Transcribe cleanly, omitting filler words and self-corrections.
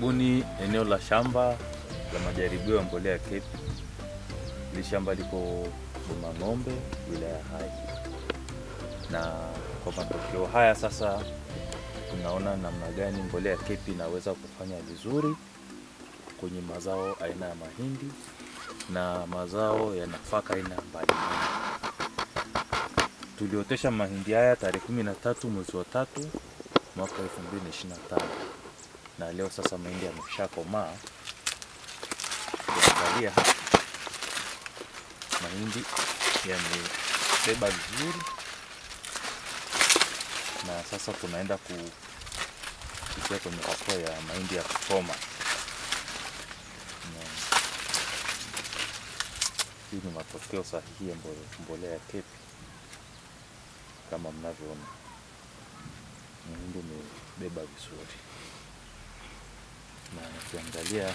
Karibuni eneo la shamba la majaribio ya mbolea ya KEPI. Hili shamba liko Bomang'ombe, wilaya Hai. Na kwa matokeo haya sasa tunaona namna gani mbolea ya KEPI inaweza kufanya vizuri kwenye mazao aina ya mahindi na mazao ya nafaka aina mbalimbali. Tuliotesha mahindi haya tarehe 13 mwezi wa 3 mwaka 2025. Na leo sasa mahindi yameshakomaa. Angalia mahindi yamebeba vizuri, na sasa tunaenda kufikia kwenye hatua ya mahindi ya kukoma. Hii ni matokeo sahihi ya mbolea ya KEPI. Kama mnavyoona mahindi yamebeba vizuri, na ukiangalia